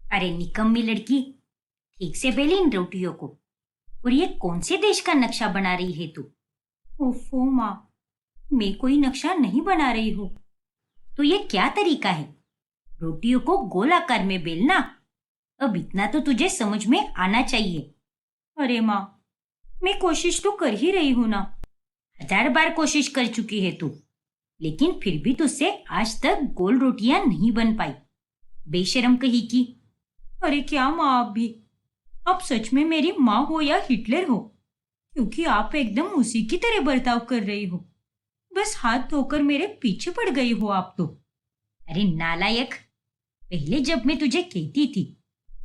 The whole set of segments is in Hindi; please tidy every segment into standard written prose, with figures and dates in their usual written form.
अरे निकम्मी लड़की, ठीक से बेल इन रोटियों को। और ये कौन से देश का नक्शा बना रही है तू? ओफो माँ, मैं कोई नक्शा नहीं बना रही हूँ। तो ये क्या तरीका है रोटियों को गोल आकार में बेलना? अब इतना तो तुझे समझ में आना चाहिए। अरे माँ, मैं कोशिश तो कर ही रही हूँ ना। 1000 बार कोशिश कर चुकी है तू, लेकिन फिर भी तुझसे आज तक गोल रोटियां नहीं बन पाई। बेशरम कही की। अरे क्या माँ, आप सच में मेरी माँ हो या हिटलर हो? क्योंकि आप एकदम उसी की तरह बर्ताव कर रही हो। बस हाथ धोकर मेरे पीछे पड़ गई हो आप तो। अरे नालायक, पहले जब मैं तुझे कहती थी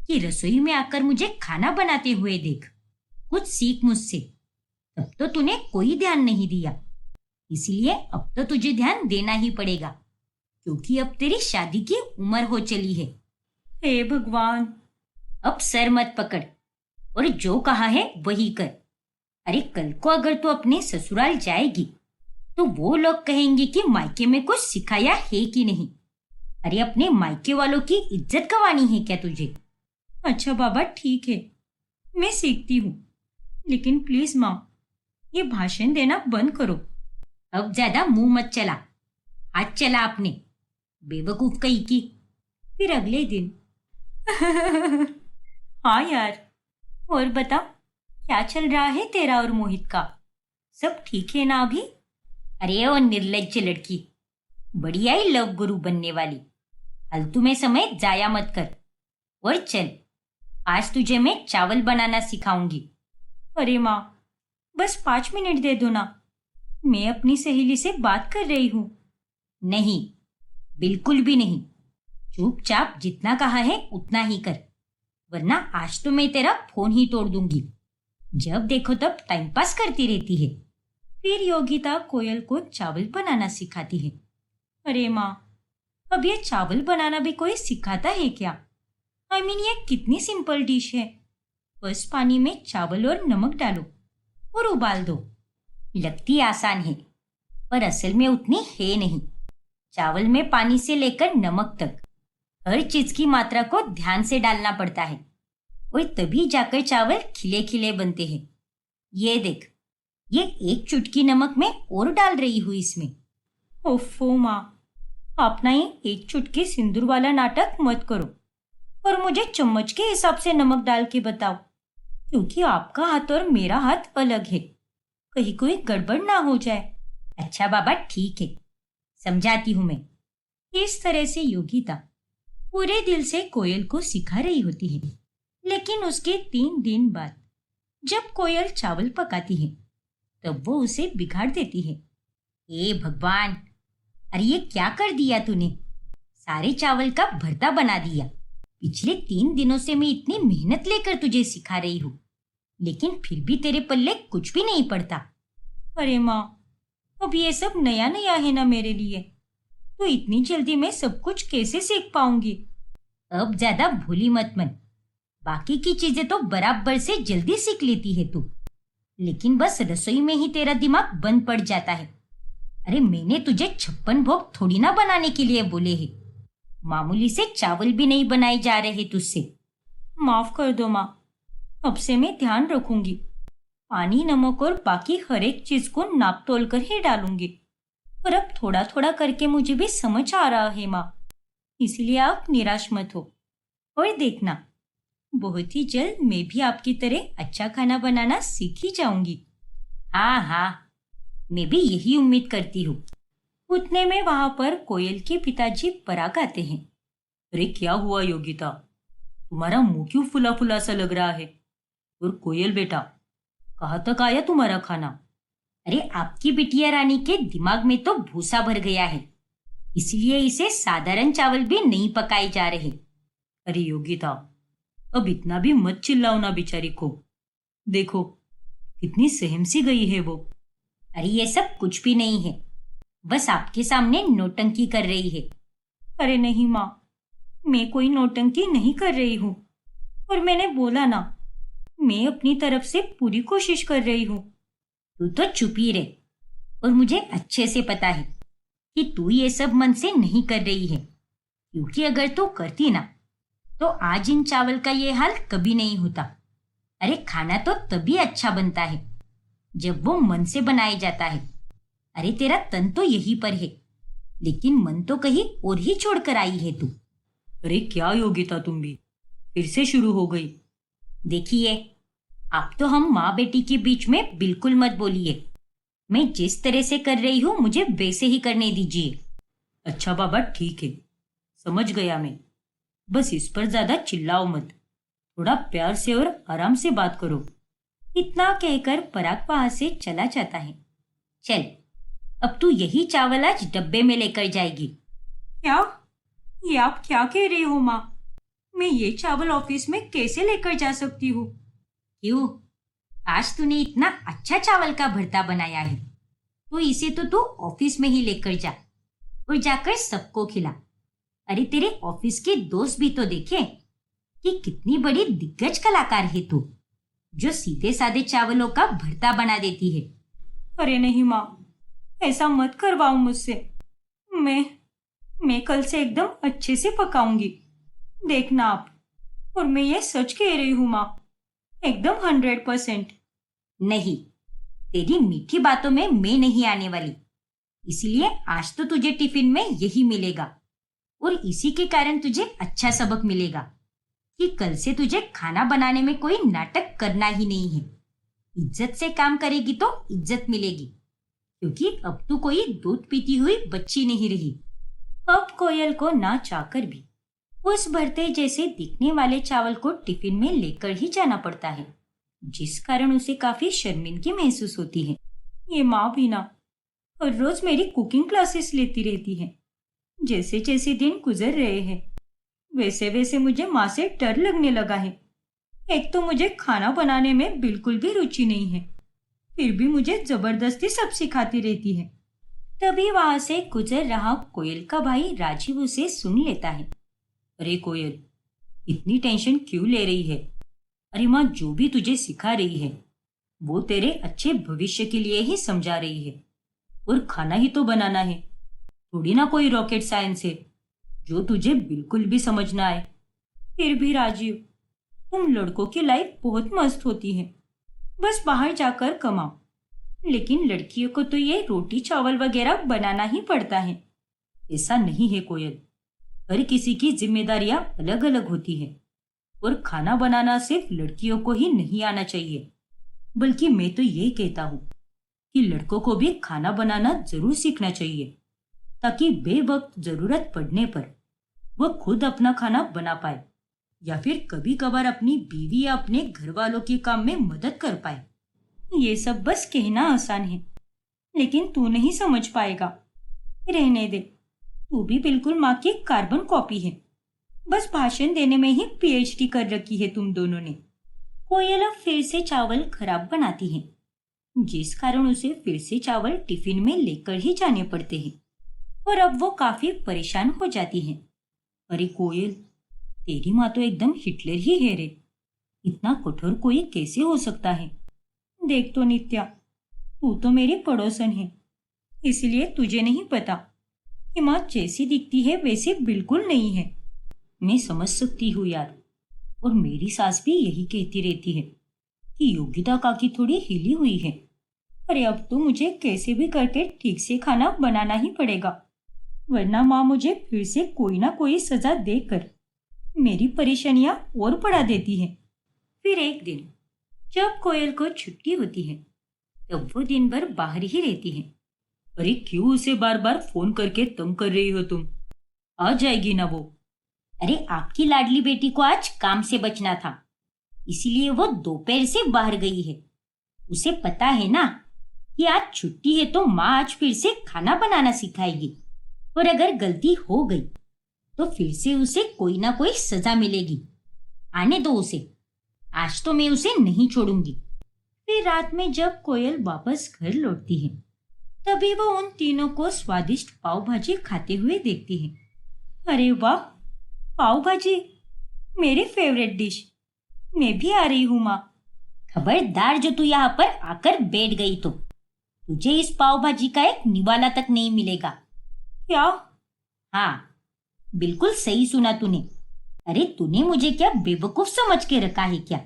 कि रसोई में आकर मुझे खाना बनाते हुए देख, कुछ सीख मुझसे, तब तो तूने कोई ध्यान नहीं दिया। इसलिए अब तो तुझे ध्यान देना ही पड़ेगा, क्योंकि अब तेरी शादी की उम्र हो चली है। हे भगवान, अब सर मत पकड़ और जो कहा है वही कर। अरे कल को अगर तू अपने ससुराल जाएगी तो वो लोग कहेंगे कि मायके में कुछ सिखाया है कि नहीं। अरे अपने मायके वालों की इज्जत गंवानी है क्या तुझे? अच्छा बाबा, ठीक है, मैं सीखती हूँ, लेकिन प्लीज माँ, ये भाषण देना बंद करो। अब ज्यादा मुंह मत चला। हाथ चला आपने, बेवकूफ कही की। फिर अगले दिन हाँ यार, और बता, क्या चल रहा है तेरा और मोहित का? सब ठीक है ना अभी? अरे ओ निर्लज्ज लड़की, बढ़िया ही लव गुरु बनने वाली। फालतू में समय जाया मत कर और चल, आज तुझे मैं चावल बनाना सिखाऊंगी। अरे माँ, बस 5 मिनट दे दो ना, मैं अपनी सहेली से बात कर रही हूँ। नहीं, बिल्कुल भी नहीं। चुपचाप जितना कहा है उतना ही कर, वरना आज तो मैं तेरा फोन ही तोड़ दूंगी। जब देखो तब टाइम पास करती रहती है। फिर योगिता कोयल को चावल बनाना सिखाती है। अरे माँ, अब ये चावल बनाना भी कोई सिखाता है क्या? ये कितनी सिंपल डिश है। बस पानी में चावल और नमक डालो और उबाल दो। लगती आसान है, पर असल में उतनी है नहीं। चावल में पानी से लेकर नमक तक हर चीज की मात्रा को ध्यान से डालना पड़ता है, और तभी जाकर चावल खिले खिले बनते हैं। ये देख, ये एक चुटकी नमक मैं और डाल रही हूँ इसमें। ओफो माँ, आप ना ये एक चुटकी सिंदूर वाला नाटक मत करो और मुझे चम्मच के हिसाब से नमक डाल के बताओ, क्योंकि आपका हाथ और मेरा हाथ अलग है, कहीं कोई गड़बड़ ना हो जाए। अच्छा बाबा, ठीक है, समझाती हूँ मैं। इस तरह से योगिता पूरे दिल से कोयल को सिखा रही होती है। लेकिन उसके 3 दिन बाद जब कोयल चावल पकाती है, तब वो उसे बिगाड़ देती है। ए भगवान, अरे ये क्या कर दिया तूने? सारे चावल का भरता बना दिया। पिछले 3 दिनों से मैं इतनी मेहनत लेकर तुझे सिखा रही हूँ, लेकिन फिर भी तेरे पल्ले कुछ भी नहीं पड़ता। अरे माँ, अब ये सब नया नया है ना मेरे लिए, तो इतनी जल्दी मैं सब कुछ कैसे सीख पाऊंगी? अब ज्यादा भूली मत मन, बाकी की चीजें तो बराबर से जल्दी सीख लेती है तू, लेकिन बस रसोई में ही तेरा दिमाग बंद पड़ जाता है। अरे मैंने तुझे 56 भोग थोड़ी ना बनाने के लिए बोले हैं। मामूली से चावल भी नहीं बनाए जा रहे तुझसे। माफ कर दो माँ, अब से मैं ध्यान रखूंगी। पानी, नमक और बाकी हर एक चीज को नाप तोल कर ही डालूंगी। और अब थोड़ा थोड़ा करके मुझे भी समझ आ रहा है माँ, इसलिए आप निराश मत हो। और देखना, बहुत ही जल्द मैं भी आपकी तरह अच्छा खाना बनाना सीख ही जाऊंगी। हाँ हाँ, मैं भी यही उम्मीद करती हूँ। उतने में वहां पर कोयल के पिताजी पराग आते हैं। अरे क्या हुआ योगिता, तुम्हारा मुंह क्यों फुला फुला सा लग रहा है? और कोयल बेटा, कहाँ तक आया तुम्हारा खाना? अरे आपकी बिटिया रानी के दिमाग में तो भूसा भर गया है, इसलिए इसे साधारण चावल भी नहीं पकाए जा रहे। अरे योगिता, अब इतना भी मत चिल्लाओ ना बेचारी को, देखो कितनी सहम सी गई है वो। अरे ये सब कुछ भी नहीं है, बस आपके सामने नौटंकी कर रही है। अरे नहीं माँ, मैं कोई नौटंकी नहीं कर रही हूँ, और मैंने बोला ना, मैं अपनी तरफ से पूरी कोशिश कर रही हूँ। तू तो चुप ही रहे, और मुझे अच्छे से पता है कि तू ये सब मन से नहीं कर रही है, क्योंकि अगर तू करती ना तो आज इन चावल का ये हाल कभी नहीं होता। अरे खाना तो तभी अच्छा बनता है जब वो मन से बनाया जाता है। अरे तेरा तन तो यहीं पर है, लेकिन मन तो कहीं और ही छोड़कर आई है तू। अरे क्या योगिता, तुम भी फिर से शुरू हो गई। देखिए, आप तो हम माँ बेटी के बीच में बिल्कुल मत बोलिए। मैं जिस तरह से कर रही हूँ मुझे वैसे ही करने दीजिए। अच्छा बाबा, ठीक है, समझ गया मैं। बस इस पर ज्यादा चिल्लाओ मत, थोड़ा प्यार से और आराम से बात करो। इतना कहकर पराग वहां से चला जाता है। चल, अब तू यही चावल आज डब्बे में लेकर जाएगी। क्या? ये आप क्या कह रही हो माँ? मैं ये चावल ऑफिस में कैसे लेकर जा सकती हूँ? क्यों? आज तूने इतना अच्छा चावल का भरता बनाया है, तो इसे तो तू ऑफिस में ही लेकर जा और जाकर सबको खिला। अरे तेरे ऑफिस के दोस्त भी तो देखे कि कितनी बड़ी दिग्गज कलाकार है तू, जो सीधे साधे चावलों का भरता बना देती है। अरे नहीं माँ, ऐसा मत करवाओ मुझसे। मैं मैं कल से एकदम अच्छे से पकाऊंगी, देखना आप। और मैं ये सच कह रही हूँ माँ, एकदम 100%। नहीं, तेरी मीठी बातों में मैं नहीं आने वाली। इसलिए आज तो तुझे टिफिन में यही मिलेगा और इसी के कारण तुझे अच्छा सबक मिलेगा कि कल से तुझे खाना बनाने में कोई नाटक करना ही नहीं है। इज्जत से काम करेगी तो इज्जत मिलेगी, क्योंकि अब तू कोई दूध पीती हुई बच्ची नहीं रही। अब कोयल को ना चाहकर भी उस भरते जैसे दिखने वाले चावल को टिफिन में लेकर ही जाना पड़ता है, जिस कारण उसे काफी शर्मिंदगी महसूस होती है। ये माँ भी ना हर रोज मेरी कुकिंग क्लासेस लेती रहती है। जैसे जैसे दिन गुजर रहे हैं वैसे वैसे मुझे माँ से डर लगने लगा है। एक तो मुझे खाना बनाने में बिल्कुल भी रुचि नहीं है, फिर भी मुझे जबरदस्ती सब सिखाती रहती है। तभी वहां से गुजर रहा कोयल का भाई राजीव उसे सुन लेता है। अरे कोयल, इतनी टेंशन क्यों ले रही है? अरे माँ जो भी तुझे सिखा रही है वो तेरे अच्छे भविष्य के लिए ही समझा रही है। और खाना ही तो बनाना है, थोड़ी ना कोई रॉकेट साइंस है जो तुझे बिल्कुल भी समझ ना आए। फिर भी राजीव, तुम लड़कों की लाइफ बहुत मस्त होती है, बस बाहर जाकर कमाओ। लेकिन लड़कियों को तो ये रोटी चावल वगैरह बनाना ही पड़ता है। ऐसा नहीं है कोयल, हर किसी की जिम्मेदारियां अलग अलग होती है और खाना बनाना सिर्फ लड़कियों को ही नहीं आना चाहिए। बल्कि मैं तो ये कहता हूँ कि लड़कों को भी खाना बनाना जरूर सीखना चाहिए, ताकि बेवक्त जरूरत पड़ने पर वो खुद अपना खाना बना पाए या फिर कभी कभार अपनी बीवी या अपने घर वालों के काम में मदद कर पाए। ये सब बस कहना आसान है, लेकिन तू नहीं समझ पाएगा। रहने दे, तू भी बिल्कुल माँ की कार्बन कॉपी है। बस भाषण देने में ही पीएचडी कर रखी है तुम दोनों ने। कोयल अब फिर से चावल खराब बनाती है, जिस कारण उसे फिर से चावल टिफिन में लेकर ही जाने पड़ते हैं और अब वो काफी परेशान हो जाती है। अरे कोयल, तेरी माँ तो एकदम हिटलर ही है रे। इतना कठोर कोई कैसे हो सकता है? देख तो नित्या, तू तो मेरी पड़ोसन है, इसलिए तुझे नहीं पता कि माँ जैसी दिखती है वैसी बिल्कुल नहीं है। मैं समझ सकती हूँ यार, और मेरी सास भी यही कहती रहती है कि योगिता काकी थोड़ी हिली हुई है। अरे अब तो मुझे कैसे भी करके ठीक से खाना बनाना ही पड़ेगा, वरना माँ मुझे फिर से कोई ना कोई सजा देकर मेरी परेशानियां और बढ़ा देती है। फिर एक दिन जब कोयल को छुट्टी होती है, तब वो दिन भर बाहर ही रहती है। अरे क्यों उसे बार बार फोन करके तंग कर रही हो तुम? आ जाएगी ना वो? अरे आपकी लाडली बेटी को आज काम से बचना था, इसीलिए वो दोपहर से बाहर गई है। उसे पता है ना कि आज छुट्टी है, तो माँ आज फिर से खाना बनाना सिखाएगी और अगर गलती हो गई तो फिर से उसे कोई ना कोई सजा मिलेगी। आने दो उसे, आज तो मैं उसे नहीं छोड़ूंगी। फिर रात में जब कोयल वापस घर लौटती है, तभी वो उन तीनों को स्वादिष्ट पाव भाजी खाते हुए देखती है। अरे वाह, पाव भाजी मेरी फेवरेट डिश। मैं भी आ रही हूँ माँ। खबरदार, जो तू यहाँ पर आकर बैठ गई तो तुझे इस पाव भाजी का एक निवाला तक नहीं मिलेगा। क्या? हाँ, बिल्कुल सही सुना तूने। अरे तूने मुझे क्या बेवकूफ समझ के रखा है क्या?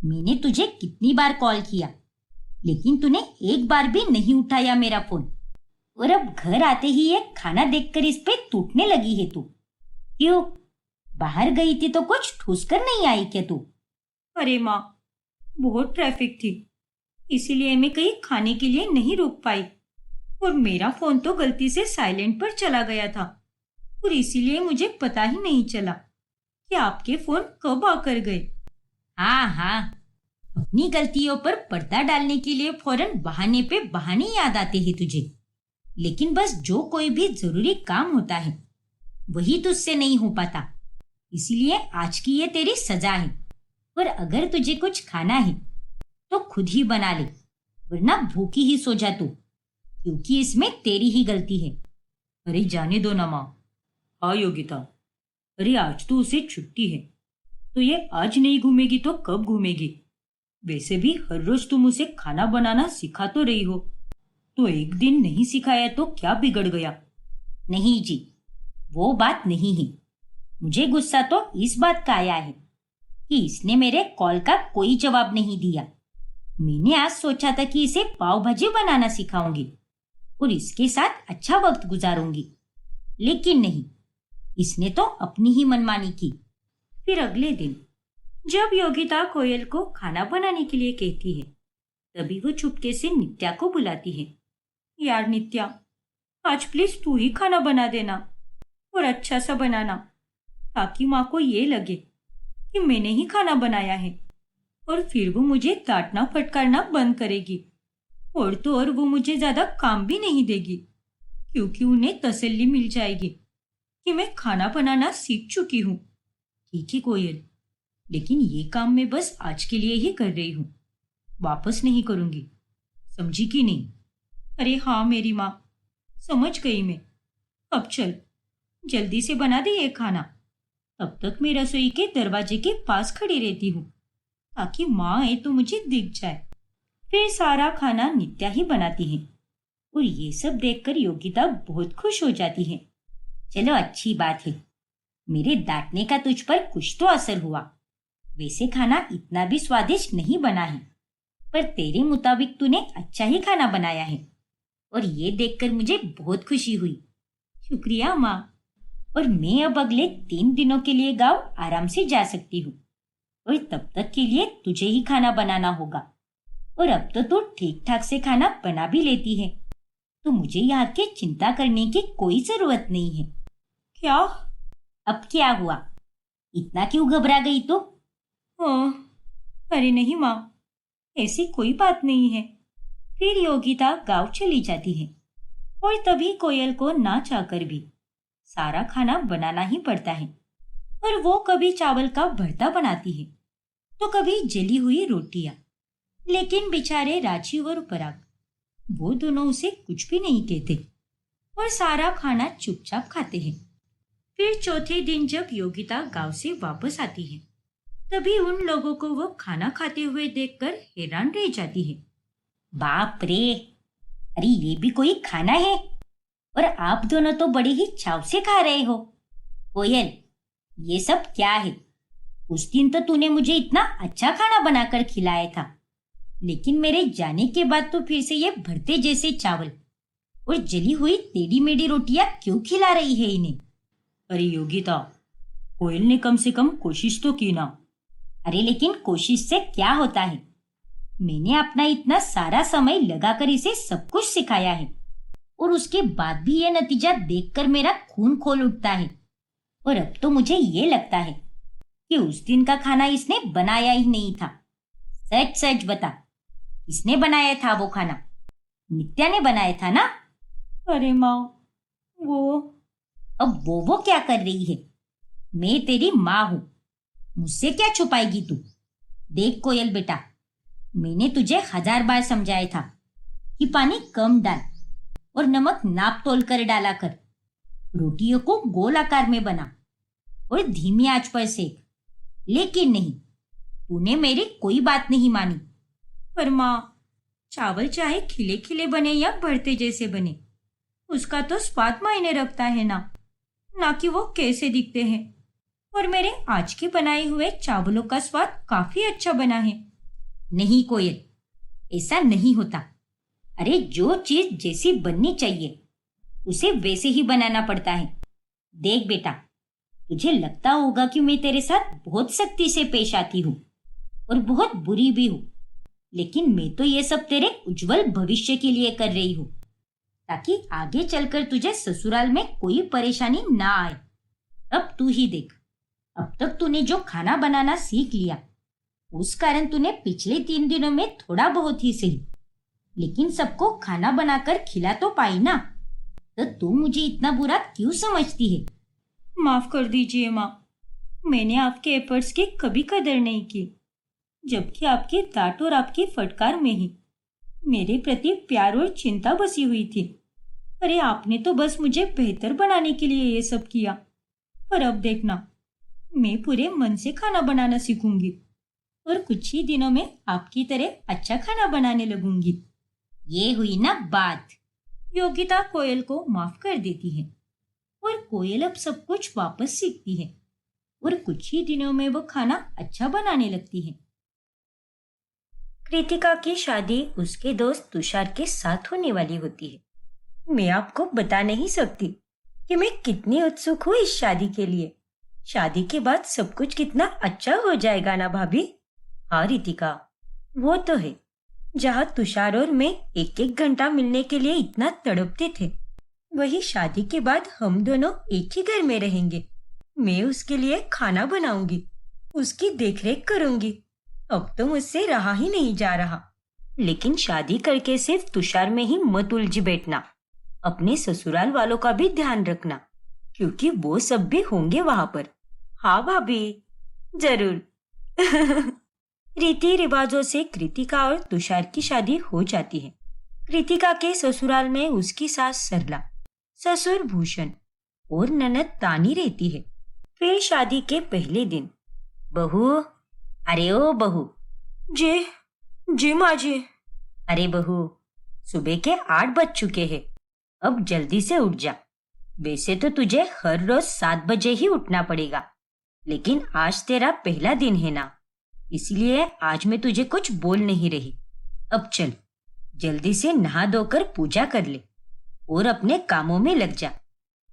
मैंने तुझे कितनी बार कॉल किया, लेकिन तूने एक बार भी नहीं उठाया मेरा फोन। और अब घर आते ही ये खाना देखकर इस पे टूटने लगी है तू। क्यों? बाहर गई थी तो कुछ ठूस कर नहीं आई क्या तू? अरे माँ, बहुत ट्रैफिक थी, इसीलिए मैं कहीं खाने के लिए नहीं रुक पाई। और मेरा फोन तो गलती से साइलेंट पर चला गया था, और इसीलिए मुझे पता ही नहीं चला कि आपके फोन कब आकर गए। हाँ हाँ, अपनी गलतियों पर पर्दा डालने के लिए फौरन बहाने पे बहाने याद आते हैं तुझे। लेकिन बस जो कोई भी जरूरी काम होता है वही तुझसे नहीं हो पाता, इसीलिए आज की ये तेरी सजा है। पर अगर तुझे कुछ खाना है तो खुद ही बना ले, वरना भूखी ही सो जा तू, क्योंकि इसमें तेरी ही गलती है। अरे जाने दो ना माँ। हाँ योगिता, अरे आज तो उसे छुट्टी है, तो ये आज नहीं घूमेगी तो कब घूमेगी? वैसे भी हर रोज तुम उसे खाना बनाना सिखा तो रही हो, तो एक दिन नहीं सिखाया तो क्या बिगड़ गया? नहीं जी, वो बात नहीं है। मुझे गुस्सा तो इस बात का आया है कि इसने मेरे कॉल का कोई जवाब नहीं दिया। मैंने आज सोचा था कि इसे पाव भाजी बनाना सिखाऊंगी और इसके साथ अच्छा वक्त गुजारूंगी, लेकिन नहीं, इसने तो अपनी ही मनमानी की। फिर अगले दिन जब योगिता कोयल को खाना बनाने के लिए कहती है, तभी वो चुपके से नित्या को बुलाती है। यार नित्या, आज प्लीज तू ही खाना बना देना, और अच्छा सा बनाना, ताकि माँ को ये लगे कि मैंने ही खाना बनाया है, और फिर वो मुझे डांटना फटकारना बंद करेगी। और तो और वो मुझे ज्यादा काम भी नहीं देगी, क्योंकि उन्हें तसल्ली मिल जाएगी कि मैं खाना बनाना सीख चुकी हूँ। ठीक है कोयल, लेकिन ये काम मैं बस आज के लिए ही कर रही हूँ, वापस नहीं करूंगी, समझी कि नहीं? अरे हाँ मेरी माँ, समझ गई मैं। अब चल, जल्दी से बना दे ये खाना, तब तक मैं रसोई के दरवाजे के पास खड़ी रहती हूँ, ताकि माँ आए तो मुझे दिख जाए। फिर सारा खाना नित्या ही बनाती है, और ये सब देखकर योगिता बहुत खुश हो जाती है। चलो अच्छी बात है, मेरे डांटने का तुझ पर कुछ तो असर हुआ। वैसे खाना इतना भी स्वादिष्ट नहीं बना है, पर तेरे मुताबिक तूने अच्छा ही खाना बनाया है, और ये देखकर मुझे बहुत खुशी हुई। शुक्रिया माँ। और मैं अब अगले 3 दिनों के लिए गाँव आराम से जा सकती हूँ, और तब तक के लिए तुझे ही खाना बनाना होगा। और अब तो तू ठीक ठाक से खाना बना भी लेती है, तो मुझे यहाँ की चिंता करने की कोई जरूरत नहीं है। क्या? अब क्या हुआ? इतना क्यों घबरा गई तू? अरे नहीं माँ, ऐसी कोई बात नहीं है। फिर योगिता गांव चली जाती है, और तभी कोयल को ना चाहकर भी सारा खाना बनाना ही पड़ता है। और वो कभी चावल का भरता बनाती है, तो कभी जली हुई रोटियां। लेकिन बेचारे राजीव और पराग, वो दोनों उसे कुछ भी नहीं कहते, और सारा खाना चुपचाप खाते हैं। फिर चौथे दिन जब योगिता गांव से वापस आती है, तभी उन लोगों को वो खाना खाते हुए देखकर हैरान रह जाती है। बाप रे, अरे ये भी कोई खाना है? और आप दोनों तो बड़ी ही चाव से खा रहे हो। कोयल, ये सब क्या है? उस दिन तो तूने मुझे इतना अच्छा खाना बनाकर खिलाया था, लेकिन मेरे जाने के बाद तो फिर से ये भरते जैसे चावल और जली हुई टेढ़ी मेढ़ी रोटियां क्यों खिला रही है इन्हें? अरे योगिता, कोयल ने कम से कम कोशिश तो की ना। अरे लेकिन कोशिश से क्या होता है? मैंने अपना इतना सारा समय लगाकर इसे सब कुछ सिखाया है, और उसके बाद भी ये नतीजा देखकर मेरा खून खोल उठता है। और अब तो मुझे ये लगता है कि उस दिन का खाना इसने बनाया ही नहीं था। सच सच बता, किसने बनाया था वो खाना? नित्या ने बनाया था ना? अरे माँ, वो अब वो क्या कर रही है? मैं तेरी माँ हूं, मुझसे क्या छुपाएगी तू? देख कोयल बेटा, मैंने तुझे 1000 बार समझाया था कि पानी कम डाल और नमक नाप तोल कर डाला कर। रोटियों को गोल आकार में बना और धीमी आंच पर सेक, लेकिन नहीं, तूने मेरी कोई बात नहीं मानी। पर माँ, चावल चाहे खिले खिले बने या भरते जैसे बने, उसका तो स्वाद मायने रखता है ना कि वो कैसे दिखते हैं। और मेरे आज के बनाए हुए चावलों का स्वाद काफी अच्छा बना है। नहीं कोयल, ऐसा नहीं होता। अरे जो चीज जैसी बननी चाहिए उसे वैसे ही बनाना पड़ता है। देख बेटा, तुझे लगता होगा कि मैं तेरे साथ बहुत सख्ती से पेश आती हूँ और बहुत बुरी भी हूँ, लेकिन मैं तो ये सब तेरे उज्जवल भविष्य के लिए कर रही हूँ, ताकि आगे चलकर तुझे ससुराल में कोई परेशानी ना आए। अब तू ही देख, अब तक तूने जो खाना बनाना सीख लिया उस कारण तूने पिछले 3 दिनों में थोड़ा बहुत ही सही, लेकिन सबको खाना बनाकर खिला तो पाई ना। तो तू मुझे इतना बुरा क्यों समझती है? माफ कर दीजिए माँ, मैंने आपके एफर्ट्स की कभी कदर नहीं की, जबकि आपके डांट और आपकी फटकार में ही मेरे प्रति प्यार और चिंता बसी हुई थी। अरे आपने तो बस मुझे बेहतर बनाने के लिए ये सब किया, पर अब देखना, मैं पूरे मन से खाना बनाना सीखूंगी और कुछ ही दिनों में आपकी तरह अच्छा खाना बनाने लगूंगी। ये हुई ना बात। योगिता कोयल को माफ कर देती है और कोयल अब सब कुछ वापस सीखती है और कुछ ही दिनों में वो खाना अच्छा बनाने लगती है। कृतिका की शादी उसके दोस्त तुषार के साथ होने वाली होती है। मैं आपको बता नहीं सकती कि मैं कितनी उत्सुक हूँ इस शादी के लिए। शादी के बाद सब कुछ कितना अच्छा हो जाएगा ना भाभी। हाँ रितिका, वो तो है। जहाँ तुषार और मैं एक एक घंटा मिलने के लिए इतना तड़पते थे, वही शादी के बाद हम दोनों एक ही घर में रहेंगे। मैं उसके लिए खाना बनाऊंगी, उसकी देखरेख करूंगी। अब तो मुझसे रहा ही नहीं जा रहा। लेकिन शादी करके सिर्फ तुषार में ही मत उलझ बैठना, अपने ससुराल वालों का भी ध्यान रखना, क्योंकि वो सब भी होंगे वहां पर। हाँ भाभी, जरूर। रीति रिवाजों से कृतिका और तुषार की शादी हो जाती है। कृतिका के ससुराल में उसकी सास सरला, ससुर भूषण और ननद तानी रहती है। फिर शादी के पहले दिन, बहू, अरे ओ बहू। जी जी माँ जी। अरे बहू, सुबह के 8 बज चुके हैं, अब जल्दी से उठ जा। वैसे तो तुझे हर रोज 7 बजे ही उठना पड़ेगा, लेकिन आज तेरा पहला दिन है ना, इसलिए आज मैं तुझे कुछ बोल नहीं रही। अब चल, जल्दी से नहा धोकर पूजा कर ले और अपने कामों में लग जा।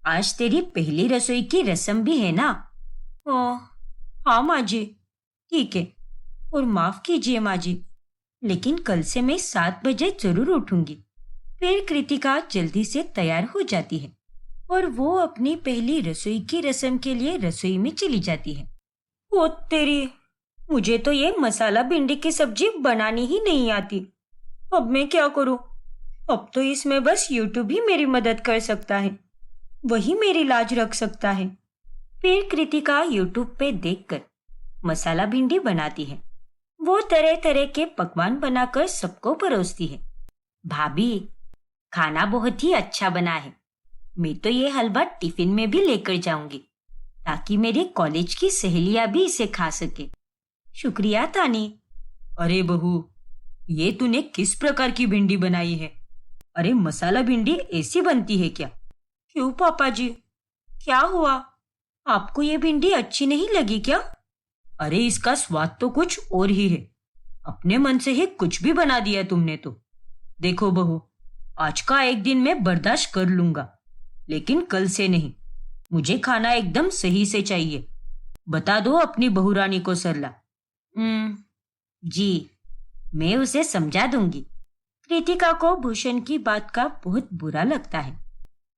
आज तेरी पहली रसोई की रस्म भी है ना। हाँ माँ जी, ठीक है। और माफ कीजिए माँ जी, लेकिन कल से मैं 7 बजे जरूर उठूंगी। फिर कृतिका जल्दी से तैयार हो जाती है और वो अपनी पहली रसोई की रस्म के लिए रसोई में चली जाती है। ओ तेरी, मुझे तो ये मसाला भिंडी की सब्जी बनानी ही नहीं आती। अब मैं क्या करूं? अब तो इसमें बस यूट्यूब ही मेरी मदद कर सकता है, वही मेरी लाज रख सकता है। फिर कृतिका यूट्यूब पे देखकर मसाला भिंडी बनाती है। वो तरह तरह के पकवान बनाकर सबको परोसती है। भाभी, खाना बहुत ही अच्छा बना है। मैं तो ये हलवा टिफिन में भी लेकर जाऊंगी, ताकि मेरी कॉलेज की सहेलियां भी इसे खा सके। शुक्रिया तानी। अरे बहू, ये तूने किस प्रकार की भिंडी बनाई है? अरे मसाला भिंडी ऐसी बनती है क्या? क्यों पापा जी, क्या हुआ? आपको ये भिंडी अच्छी नहीं लगी क्या? अरे इसका स्वाद तो कुछ और ही है। अपने मन से ही कुछ भी बना दिया तुमने तो। देखो बहू, आज का एक दिन मैं बर्दाश्त कर लूंगा, लेकिन कल से नहीं। मुझे खाना एकदम सही से चाहिए। बता दो अपनी बहुरानी को सरला। जी, मैं उसे समझा दूंगी। कृतिका को भूषण की बात का बहुत बुरा लगता है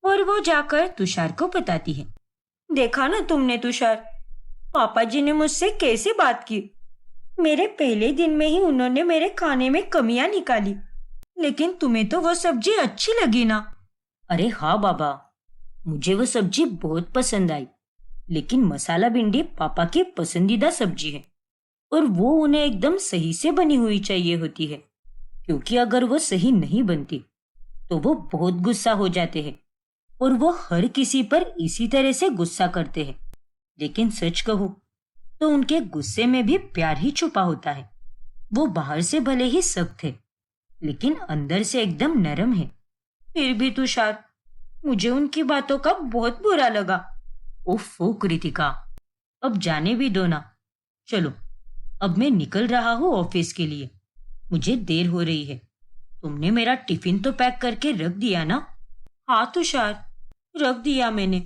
और वो जाकर तुषार को बताती है। देखा ना तुमने तुषार, पापा जी ने मुझसे कैसे बात की। मेरे पहले दिन में ही उन्होंने मेरे खाने में कमियां निकाली, लेकिन तुम्हें तो वो सब्जी अच्छी लगी ना। अरे हाँ बाबा, मुझे वो सब्जी बहुत पसंद आई, लेकिन मसाला भिंडी पापा की पसंदीदा सब्जी है और वो उन्हें एकदम सही से बनी हुई चाहिए होती है, क्योंकि अगर वो सही नहीं बनती तो वो बहुत गुस्सा हो जाते हैं और वो हर किसी पर इसी तरह से गुस्सा करते हैं। लेकिन सच कहूं तो उनके गुस्से में भी प्यार ही छुपा होता है। वो बाहर से भले ही सख्त है, लेकिन अंदर से एकदम नरम है। फिर भी तुषार, मुझे उनकी बातों का बहुत बुरा लगा। ओफो कृतिका, अब जाने भी दो ना। चलो, अब मैं निकल रहा हूँ ऑफिस के लिए। मुझे देर हो रही है। तुमने मेरा टिफिन तो पैक करके रख दिया ना? हाँ तुषार, रख दिया मैंने।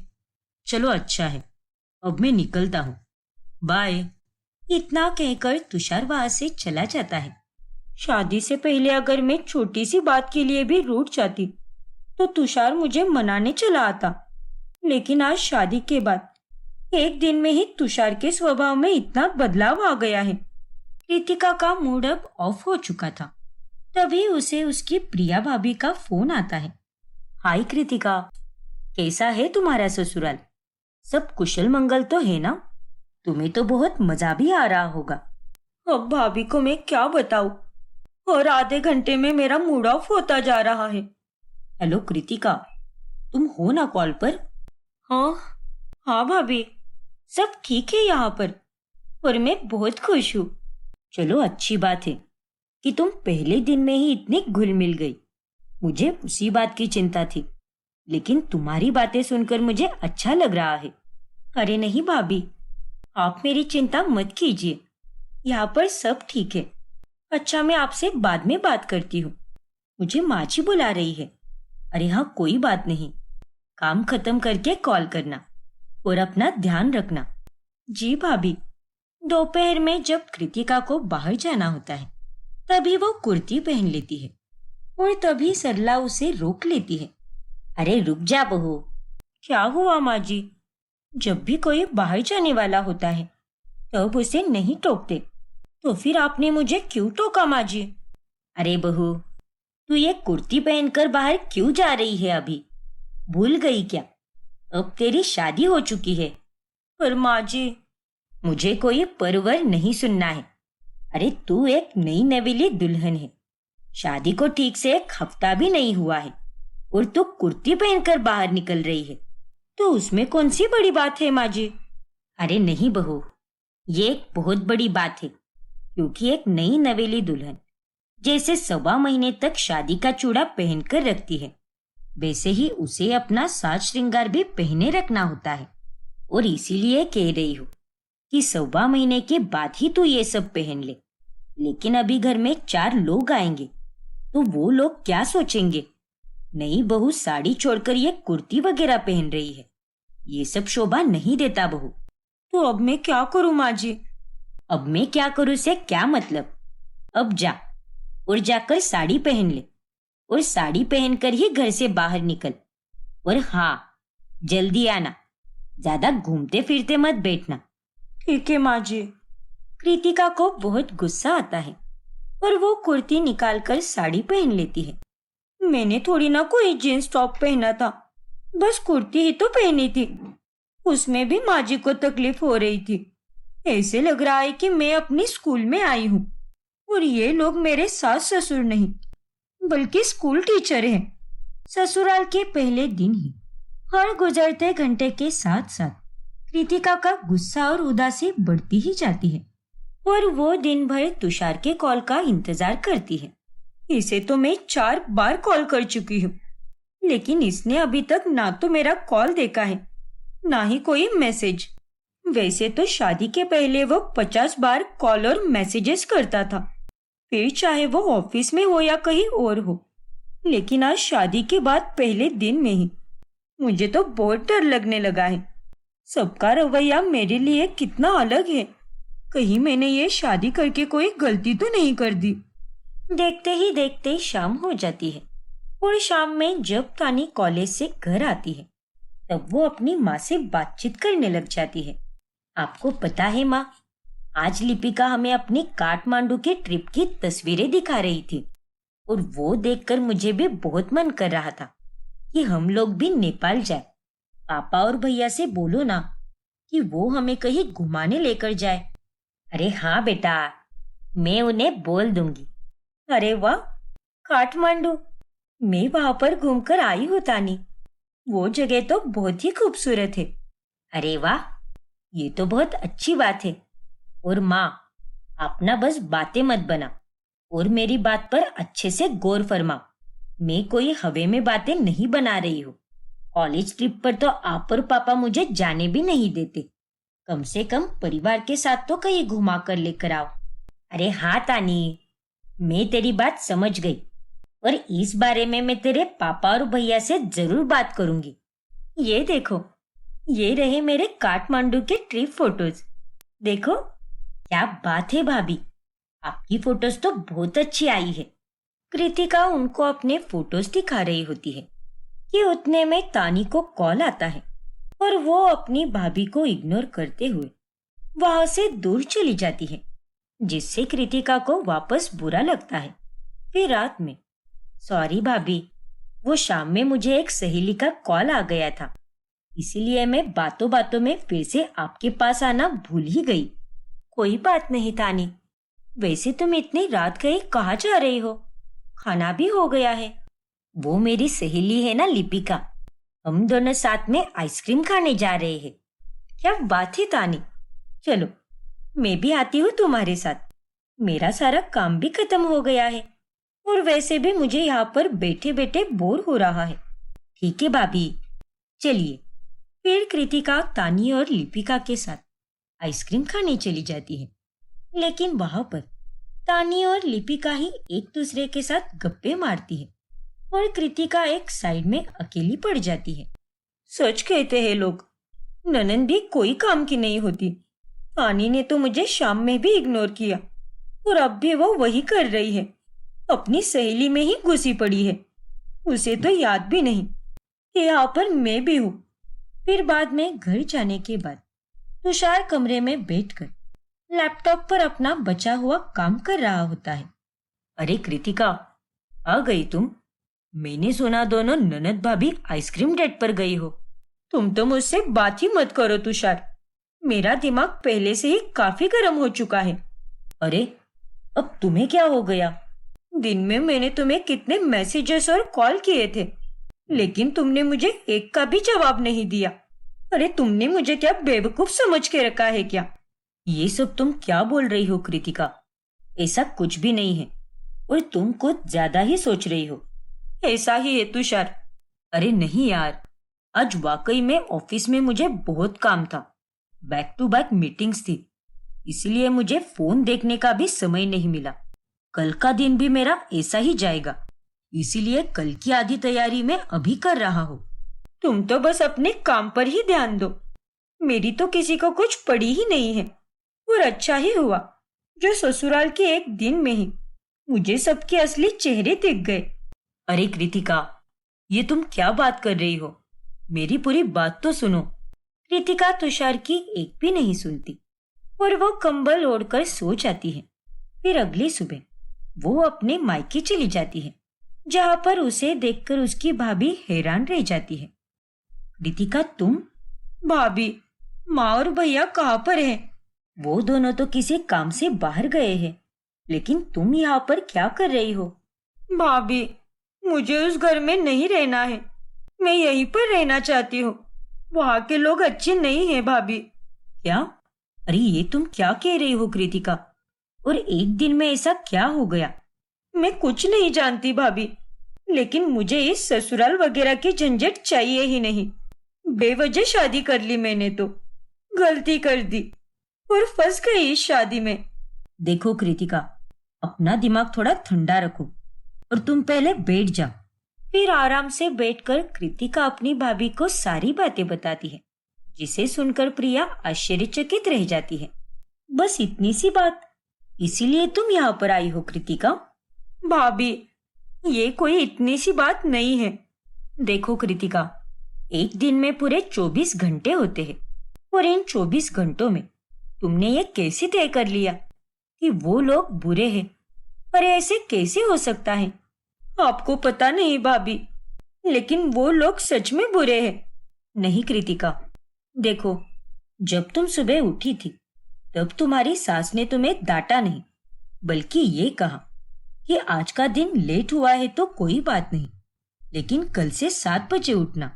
चलो अच्छा है, अब मैं निकलता हूँ। बाय। इतना कहकर तुषार वहां से चला जाता है। शादी से पहले अगर मैं छोटी सी बात के लिए भी रूठ जाती तो तुषार मुझे मनाने चला आता, लेकिन आज शादी के बाद एक दिन में ही तुषार के स्वभाव में इतना बदलाव आ गया है। कृतिका का मूड अब ऑफ हो चुका था। तभी उसे उसकी प्रिया भाभी का फोन आता है। हाय कृतिका, कैसा है तुम्हारा ससुराल? सब कुशल मंगल तो है ना? तुम्हें तो बहुत मजा भी आ रहा होगा। अब भाभी को मैं क्या बताऊं, और आधे घंटे में मेरा मूड ऑफ होता जा रहा है। हेलो कृतिका, तुम हो ना कॉल पर? हाँ हाँ भाभी, सब ठीक है यहाँ पर, और मैं बहुत खुश हूँ। चलो अच्छी बात है कि तुम पहले दिन में ही इतनी घुल मिल गई। मुझे उसी बात की चिंता थी, लेकिन तुम्हारी बातें सुनकर मुझे अच्छा लग रहा है। अरे नहीं भाभी, आप मेरी चिंता मत कीजिए, यहाँ पर सब ठीक है। अच्छा, मैं आपसे बाद में बात करती हूँ। मुझे माँ जी बुला रही है। अरे हाँ, कोई बात नहीं, काम खत्म करके कॉल करना और अपना ध्यान रखना। जी भाभी। दोपहर में जब कृतिका को बाहर जाना होता है तभी वो कुर्ती पहन लेती है, और तभी सरला उसे रोक लेती है। अरे रुक जा बहू। क्या हुआ माँ जी? जब भी कोई बाहर जाने वाला होता है तब उसे नहीं टोकते, तो फिर आपने मुझे क्यों टोका माँ जी? अरे बहू, तू ये कुर्ती पहनकर बाहर क्यों जा रही है? अभी भूल गई क्या? अब तेरी शादी हो चुकी है। पर माँ जी, मुझे कोई परवर नहीं सुनना है। अरे तू एक नई नवेली दुल्हन है। शादी को ठीक से एक हफ्ता भी नहीं हुआ है और तू कुर्ती पहनकर बाहर निकल रही है, तो उसमें कौन सी बड़ी बात है माँ जी? अरे नहीं बहू, ये एक बहुत बड़ी बात है, क्योंकि एक नई नवेली दुल्हन जैसे 1.25 महीने तक शादी का चूड़ा पहनकर रखती है, वैसे ही उसे अपना साज श्रृंगार भी पहने रखना होता है। और इसीलिए कह रही हूँ कि 1.25 महीने के बाद ही तू ये सब पहन ले। लेकिन अभी घर में 4 लोग आएंगे, तो वो लोग क्या सोचेंगे? नई बहू साड़ी छोड़कर ये कुर्ती वगैरह पहन रही है, ये सब शोभा नहीं देता बहू। तो अब मैं क्या करूं माँ जी? अब मैं क्या करूं से क्या मतलब? अब जा और जाकर साड़ी पहन ले, और साड़ी पहनकर ही घर से बाहर निकल। और हाँ, जल्दी आना, ज्यादा घूमते फिरते मत बैठना। ठीक है माँ जी। कृतिका को बहुत गुस्सा आता है और वो कुर्ती निकालकर साड़ी पहन लेती है। मैंने थोड़ी ना कोई जींस टॉप पहना था, बस कुर्ती ही तो पहनी थी। उसमें भी माँ जी को तकलीफ हो रही थी। ऐसे लग रहा है कि मैं अपनी स्कूल में आई हूँ और ये लोग मेरे सास ससुर नहीं बल्कि स्कूल टीचर हैं। ससुराल के पहले दिन ही हर गुजरते घंटे के साथ साथ कृतिका का गुस्सा और उदासी बढ़ती ही जाती है, और वो दिन भर तुषार के कॉल का इंतजार करती है। इसे तो मैं 4 बार कॉल कर चुकी हूँ, लेकिन इसने अभी तक ना तो मेरा कॉल देखा है, ना ही कोई मैसेज। वैसे तो शादी के पहले वो 50 बार कॉल और मैसेजेस करता था, फिर चाहे वो ऑफिस में हो या कहीं और हो। लेकिन आज शादी के बाद पहले दिन में ही मुझे तो बहुत डर लगने लगा है। सबका रवैया मेरे लिए कितना अलग है। कहीं मैंने ये शादी करके कोई गलती तो नहीं कर दी। देखते ही देखते शाम हो जाती है, और शाम में जब तानी कॉलेज से घर आती है तब वो अपनी माँ से बातचीत करने लग जाती है। आपको पता है माँ, आज लिपिका हमें अपनी काठमांडू के ट्रिप की तस्वीरें दिखा रही थी, और वो देखकर मुझे भी बहुत मन कर रहा था कि हम लोग भी नेपाल जाए। पापा और भैया से बोलो ना कि वो हमें कहीं घुमाने लेकर जाए। अरे हाँ बेटा, मैं उन्हें बोल दूंगी। अरे वाह, काठमांडू! मैं वहां पर घूमकर आई हूँ तानी। वो जगह तो बहुत ही खूबसूरत है। अरे वाह, ये तो बहुत अच्छी बात है। और माँ, आप ना बस बातें मत बना और मेरी बात पर अच्छे से गौर फरमाओ। मैं कोई हवे में बातें नहीं बना रही हूँ। कॉलेज ट्रिप पर तो आप और पापा मुझे जाने भी नहीं देते। कम से कम परिवार के साथ तो कहीं घुमा कर लेकर आओ। अरे हाँ तानी, मैं तेरी बात समझ गई और इस बारे में मैं तेरे पापा और भैया से जरूर बात करूंगी। ये देखो, ये रहे मेरे काठमांडू के ट्रिप फोटोज। देखो क्या बात है भाभी, आपकी फोटोज तो बहुत अच्छी आई है। कृतिका उनको अपने फोटोज दिखा रही होती है कि उतने में तानी को कॉल आता है और वो अपनी भाभी को इग्नोर करते हुए वहां से दूर चली जाती है, जिससे कृतिका को वापस बुरा लगता है। फिर रात में, सॉरी भाभी, वो शाम में मुझे एक सहेली का कॉल आ गया था, इसीलिए मैं बातों बातों में फिर से आपके पास आना भूल ही गई। कोई बात नहीं तानी, वैसे तुम इतनी रात गई कहाँ जा रही हो? खाना भी हो गया है। वो मेरी सहेली है ना लिपिका, हम दोनों साथ में आइसक्रीम खाने जा रहे हैं। क्या बात है तानी, चलो मैं भी आती हूँ तुम्हारे साथ। मेरा सारा काम भी खत्म हो गया है और वैसे भी मुझे यहाँ पर बैठे बैठे बोर हो रहा है। ठीक है भाभी, चलिए। फिर कृतिका तानी और लिपिका के साथ आइसक्रीम खाने चली जाती है, लेकिन वहां पर तानी और लिपिका ही एक दूसरे के साथ गप्पे मारती है और कृतिका एक साइड में अकेली पड़ जाती है। सच कहते हैं लोग, ननंद भी कोई काम की नहीं होती। तानी ने तो मुझे शाम में भी इग्नोर किया और अब भी वो वही कर रही है, अपनी सहेली में ही घुसी पड़ी है। उसे तो याद भी नहीं कि यहाँ पर मैं भी हूँ। फिर बाद में घर जाने के बाद तुषार कमरे में बैठकर लैपटॉप पर अपना बचा हुआ काम कर रहा होता है। अरे कृतिका, आ गई तुम? मैंने सुना दोनों ननद भाभी आइसक्रीम डेट पर गई हो। तुम तो मुझसे बात ही मत करो तुषार, मेरा दिमाग पहले से ही काफी गर्म हो चुका है। अरे अब तुम्हें क्या हो गया? दिन में मैंने तुम्हें कितने मैसेजेस और कॉल किए थे, लेकिन तुमने मुझे एक का भी जवाब नहीं दिया। अरे तुमने मुझे क्या बेवकूफ समझ के रखा है क्या? ये सब तुम क्या बोल रही हो कृतिका? ऐसा कुछ भी नहीं है और तुम कुछ ज्यादा ही सोच रही हो। ऐसा ही है तुषार। अरे नहीं यार, आज वाकई में ऑफिस में मुझे बहुत काम था, बैक टू बैक मीटिंग्स थी, इसलिए मुझे फोन देखने का भी समय नहीं मिला। कल का दिन भी मेरा ऐसा ही जाएगा, इसीलिए कल की आधी तैयारी मैं अभी कर रहा हूँ। तुम तो बस अपने काम पर ही ध्यान दो। मेरी तो किसी को कुछ पड़ी ही नहीं है और अच्छा ही हुआ जो ससुराल के एक दिन में ही मुझे सबके असली चेहरे दिख गए। अरे कृतिका, ये तुम क्या बात कर रही हो? मेरी पूरी बात तो सुनो। कृतिका तुषार की एक भी नहीं सुनती और वो कंबल ओढ़कर सो जाती है। फिर अगली सुबह वो अपने मायके चली जाती है, जहां पर उसे देखकर उसकी भाभी हैरान रह जाती है। कृतिका तुम? भाभी, माँ और भैया कहाँ पर हैं? वो दोनों तो किसी काम से बाहर गए हैं, लेकिन तुम यहाँ पर क्या कर रही हो? भाभी, मुझे उस घर में नहीं रहना है, मैं यहीं पर रहना चाहती हूँ। वहाँ के लोग अच्छे नहीं हैं भाभी। क्या? अरे ये तुम क्या कह रही हो कृतिका? और एक दिन में ऐसा क्या हो गया? मैं कुछ नहीं जानती भाभी, लेकिन मुझे इस ससुराल वगैरह की झंझट चाहिए ही नहीं। बेवजह शादी कर ली मैंने, तो गलती कर दी और फंस गई इस शादी में। देखो कृतिका, अपना दिमाग थोड़ा ठंडा रखो और तुम पहले बैठ जाओ। फिर आराम से बैठकर कृतिका अपनी भाभी को सारी बातें बताती है, जिसे सुनकर प्रिया आश्चर्यचकित रह जाती है। बस इतनी सी बात, इसीलिए तुम यहाँ पर आई हो कृतिका? भाभी, ये कोई इतनी सी बात नहीं है। देखो कृतिका, एक दिन में पूरे 24 घंटे होते हैं और इन 24 घंटों में तुमने ये कैसे तय कर लिया कि वो लोग बुरे हैं? पर ऐसे कैसे हो सकता है? आपको पता नहीं भाभी, लेकिन वो लोग सच में बुरे हैं। नहीं कृतिका, देखो, जब तुम सुबह उठी थी तब तुम्हारी सास ने तुम्हें डांटा नहीं, बल्कि ये कहा कि आज का दिन लेट हुआ है तो कोई बात नहीं, लेकिन कल से 7 बजे उठना।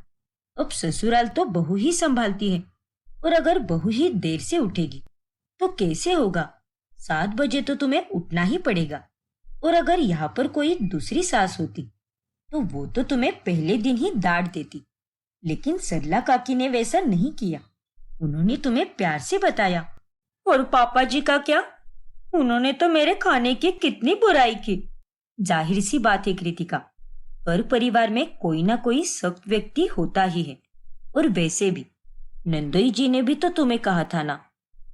अब ससुराल तो बहू ही संभालती है, और अगर बहू ही देर से उठेगी तो कैसे होगा? 7 बजे तो तुम्हें उठना ही पड़ेगा। और अगर यहाँ पर कोई दूसरी सास होती तो वो तो तुम्हें पहले दिन ही डांट देती, लेकिन सरला काकी ने वैसा नहीं किया। उन्होंने तुम्हें प्यार से बताया। और पापा जी का क्या? उन्होंने तो मेरे खाने की कितनी बुराई की। जाहिर सी बात है कृतिका, हर परिवार में कोई ना कोई सख्त व्यक्ति होता ही है। और वैसे भी नंदोई जी ने भी तो तुम्हें कहा था ना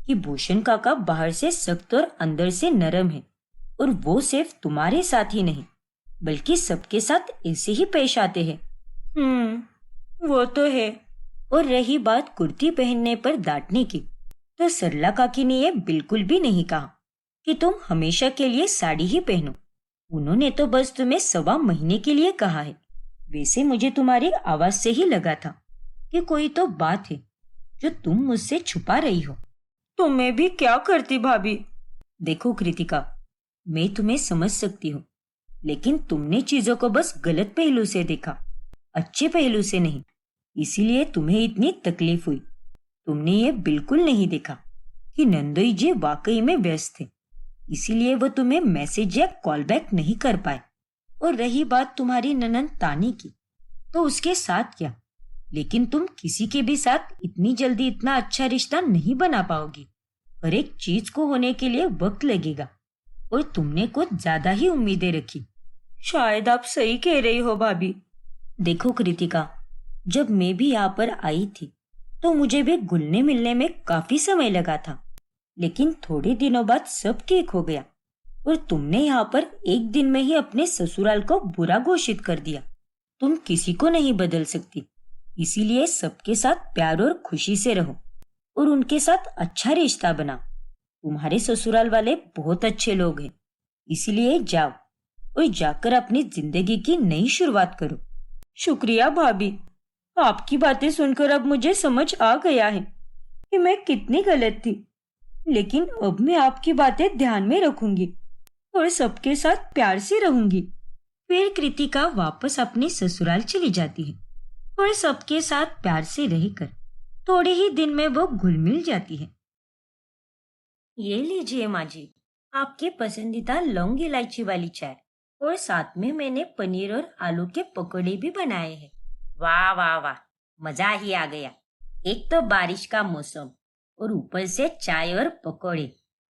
कि भूषण काका बाहर से सख्त और अंदर से नरम है। और वो सिर्फ तुम्हारे साथ ही नहीं बल्कि सबके साथ ऐसे ही पेश आते हैं। वो तो है। और रही बात कुर्ती पहनने पर डांटने की, तो सरला काकी ने यह बिल्कुल भी नहीं कहा कि तुम हमेशा के लिए साड़ी ही पहनो। उन्होंने तो बस तुम्हें 1.25 महीने के लिए कहा है। वैसे मुझे तुम्हारी आवाज से ही लगा था कि कोई तो बात है जो तुम मुझसे छुपा रही हो। तो मैं भी क्या करती भाभी? देखो कृतिका, मैं तुम्हें समझ सकती हूँ, लेकिन तुमने चीजों को बस गलत पहलू से देखा, अच्छे पहलू से नहीं। इसीलिए तुम्हें इतनी तकलीफ हुई। तुमने ये बिल्कुल नहीं देखा कि नंदोई जी वाकई में व्यस्त थे, इसीलिए वो तुम्हें मैसेज या कॉल बैक नहीं कर पाए। और रही बात तुम्हारी ननद तानी की, तो उसके साथ क्या? लेकिन तुम किसी के भी साथ इतनी जल्दी इतना अच्छा रिश्ता नहीं बना पाओगी। हर एक चीज को होने के लिए वक्त लगेगा और तुमने कुछ ज्यादा ही उम्मीदें रखी। शायद आप सही कह रही हो भाभी। देखो कृतिका, जब मैं भी यहाँ पर आई थी तो मुझे भी घुलने मिलने में काफी समय लगा था, लेकिन थोड़े दिनों बाद सब ठीक हो गया। और तुमने यहाँ पर एक दिन में ही अपने ससुराल को बुरा घोषित कर दिया। तुम किसी को नहीं बदल सकती, इसीलिए सबके साथ प्यार और खुशी से रहो और उनके साथ अच्छा रिश्ता बनाओ। तुम्हारे ससुराल वाले बहुत अच्छे लोग हैं, इसीलिए जाओ और जाकर अपनी जिंदगी की नई शुरुआत करो। शुक्रिया भाभी, आपकी बातें सुनकर अब मुझे समझ आ गया है कि मैं कितनी गलत थी। लेकिन अब मैं आपकी बातें ध्यान में रखूंगी और सबके साथ प्यार से रहूंगी। फिर कृतिका वापस अपने ससुराल चली जाती है और सबके साथ प्यार से रहकर थोड़े ही दिन में वो घुल मिल जाती है। ये लीजिए माँ जी, आपके पसंदीदा लौंग इलायची वाली चाय, और साथ में मैंने पनीर और आलू के पकौड़े भी बनाए हैं। वाह वाह वाह, मजा ही आ गया। एक तो बारिश का मौसम और ऊपर से चाय और पकौड़े,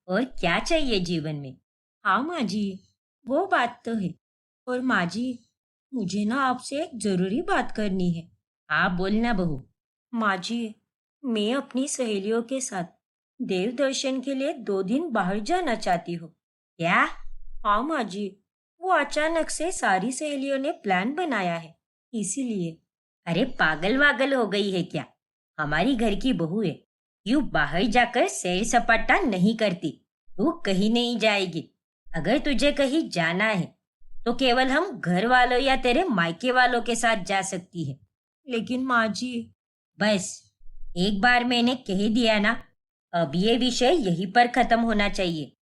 और क्या चाहिए जीवन में। हाँ माँ जी, वो बात तो है। और माँ जी, मुझे ना आपसे एक जरूरी बात करनी है। हाँ बोलना बहू। माँ जी, मैं अपनी सहेलियों के साथ देव दर्शन के लिए 2 दिन बाहर जाना चाहती हूँ। क्या? हाँ माँ जी, वो अचानक से सारी सहेलियों ने प्लान बनाया है, इसीलिए। अरे पागल वागल हो गई है क्या? हमारी घर की बहू है, यूं बाहर जाकर सैर सपाटा नहीं करती। तू कहीं नहीं जाएगी। अगर तुझे कहीं जाना है तो केवल हम घर वालों या तेरे मायके वालों के साथ जा सकती है। लेकिन माँ जी, बस एक बार मैंने कह दिया ना, अब ये विषय यहीं पर खत्म होना चाहिए।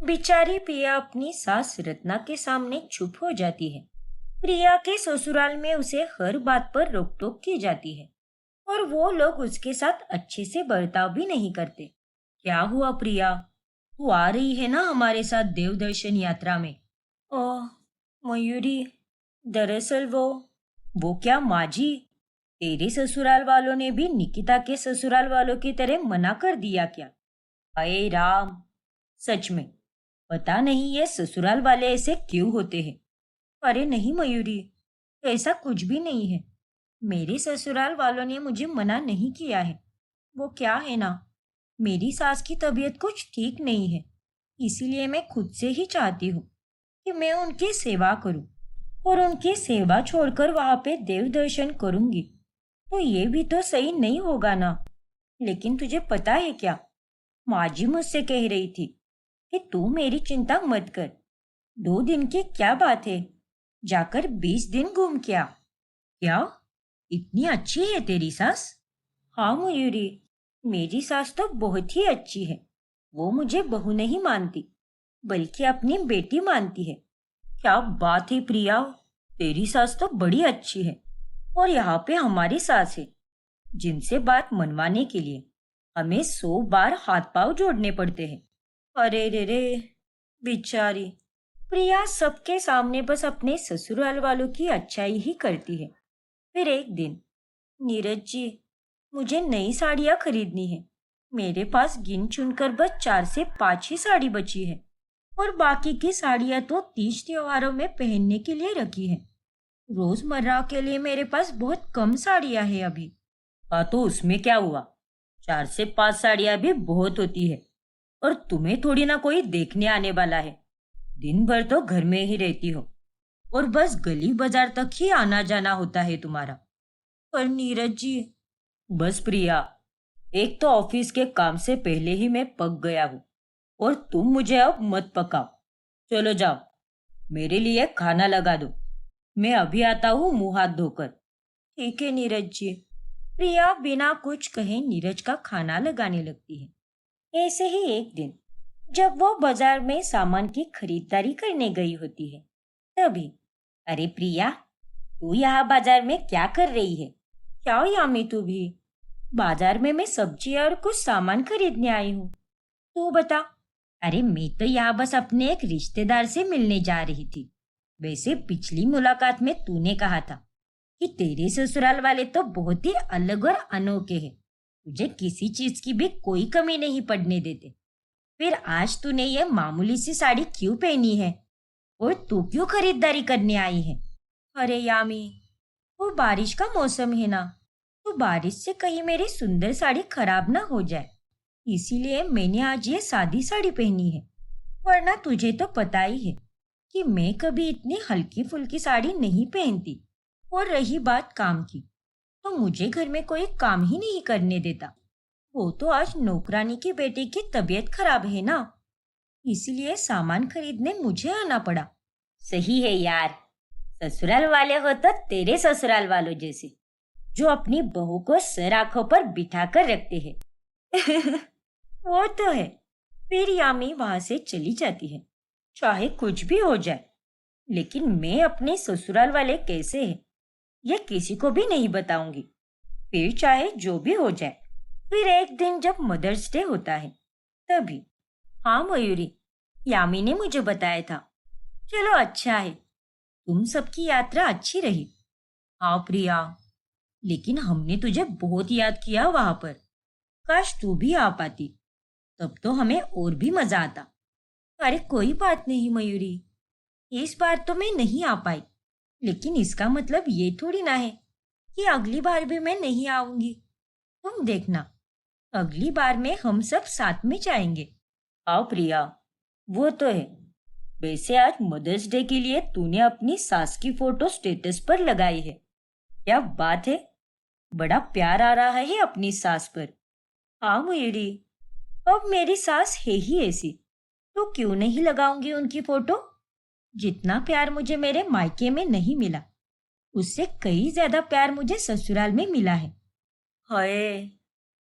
बेचारी प्रिया अपनी सास रत्ना के सामने चुप हो जाती है। प्रिया के ससुराल में उसे हर बात पर रोक टोक की जाती है और वो लोग उसके साथ अच्छे से बर्ताव भी नहीं करते। क्या हुआ प्रिया, तू आ रही है ना हमारे साथ देव दर्शन यात्रा में? ओह मयूरी, दरअसल वो क्या माँ जी, तेरे ससुराल वालों ने भी निकिता के ससुराल वालों की तरह मना कर दिया क्या? अरे राम, सच में पता नहीं ये ससुराल वाले ऐसे क्यों होते हैं। अरे नहीं मयूरी, ऐसा कुछ भी नहीं है। मेरे ससुराल वालों ने मुझे मना नहीं किया है। वो क्या है ना, मेरी सास की तबीयत कुछ ठीक नहीं है, इसीलिए मैं खुद से ही चाहती हूँ कि मैं उनकी सेवा करूँ, और उनकी सेवा छोड़कर वहां पे देव दर्शन करूंगी तो ये भी तो सही नहीं होगा ना। लेकिन तुझे पता है क्या, माँ जी मुझसे कह रही थी कि तू मेरी चिंता मत कर, 2 दिन की क्या बात है, जाकर 20 दिन घूम के आ। क्या, इतनी अच्छी है तेरी सास? हाँ मयूरी, मेरी सास तो बहुत ही अच्छी है। वो मुझे बहू नहीं मानती बल्कि अपनी बेटी मानती है। क्या बात है प्रिया, तेरी सास तो बड़ी अच्छी है। और यहाँ पे हमारी सास है जिनसे बात मनवाने के लिए हमें 100 बार हाथ पांव जोड़ने पड़ते हैं। अरे रे रे, बेचारी प्रिया सबके सामने बस अपने ससुराल वालों की अच्छाई ही करती है। फिर एक दिन, नीरज जी, मुझे नई साड़ियाँ खरीदनी है, मेरे पास गिन चुनकर बस 4 से 5 ही साड़ी बची है और बाकी की साड़ियाँ तो तीज त्योहारों में पहनने के लिए रखी है। रोजमर्रा के लिए मेरे पास बहुत कम साड़ियाँ हैं अभी। हाँ तो उसमें क्या हुआ, 4 से 5 साड़ियाँ भी बहुत होती है। और तुम्हें थोड़ी ना कोई देखने आने वाला है, दिन भर तो घर में ही रहती हो और बस गली बाजार तक ही आना जाना होता है तुम्हारा। पर नीरज जी। बस प्रिया, एक तो ऑफिस के काम से पहले ही मैं पक गया हूँ और तुम मुझे अब मत पकाओ। चलो जाओ, मेरे लिए खाना लगा दो, मैं अभी आता हूँ मुंह हाथ धोकर। ठीक है नीरज जी। प्रिया बिना कुछ कहे नीरज का खाना लगाने लगती है। ऐसे ही एक दिन जब वो बाजार में सामान की खरीदारी करने गई होती है, तभी अरे प्रिया, तू यहाँ बाजार में क्या कर रही है? क्या यामी तू भी? बाजार में मैं सब्जी और कुछ सामान खरीदने आई हूँ। तू बता। अरे मैं तो यहाँ बस अपने एक रिश्तेदार से मिलने जा रही थी। वैसे पिछली मुलाकात में तूने कहा था कि तेरे ससुराल वाले तो बहुत ही अलग और अनोखे हैं, तुझे किसी चीज की भी कोई कमी नहीं पड़ने देते। फिर आज तूने ये मामूली सी साड़ी क्यों पहनी है और तू क्यों खरीदारी करने आई है? अरे यामी, वो बारिश का मौसम है ना, तो बारिश से कहीं मेरी सुंदर साड़ी खराब ना हो जाए, इसीलिए मैंने आज ये सादी साड़ी पहनी है। वरना तुझे तो पता ही है कि मैं कभी इतनी हल्की फुल्की साड़ी नहीं पहनती। और रही बात काम की, तो मुझे घर में कोई काम ही नहीं करने देता। वो तो आज नौकरानी की बेटी की तबीयत खराब है ना, इसलिए सामान खरीदने मुझे आना पड़ा। सही है यार, ससुराल वाले हो तो तेरे ससुराल वालों जैसे, जो अपनी बहू को सर आंखों पर बिठा कर रखते हैं। वो तो है। फिर यामी वहां से चली जाती है। चाहे कुछ भी हो जाए, लेकिन मैं अपने ससुराल वाले कैसे हैं ये किसी को भी नहीं बताऊंगी, फिर चाहे जो भी हो जाए। फिर एक दिन जब मदर्स डे होता है, तभी हाँ मयूरी, यामी ने मुझे बताया था। चलो अच्छा है, तुम सबकी यात्रा अच्छी रही। हाँ प्रिया, लेकिन हमने तुझे बहुत याद किया वहां पर। काश तू भी आ पाती, तब तो हमें और भी मजा आता। अरे कोई बात नहीं मयूरी, इस बार तो मैं नहीं आ पाई, लेकिन इसका मतलब ये थोड़ी ना है कि अगली बार भी मैं नहीं आऊंगी। तुम देखना, अगली बार में हम सब साथ में जाएंगे। आओ प्रिया, वो तो है। वैसे आज मदर्स डे के लिए तूने अपनी सास की फोटो स्टेटस पर लगाई है, क्या बात है, बड़ा प्यार आ रहा है अपनी सास पर। हाँ मयूरी, अब मेरी सास है ही ऐसी, तो क्यों नहीं लगाऊंगी उनकी फोटो। जितना प्यार मुझे मेरे मायके में नहीं मिला, उससे कई ज्यादा प्यार मुझे ससुराल में मिला है। हाय,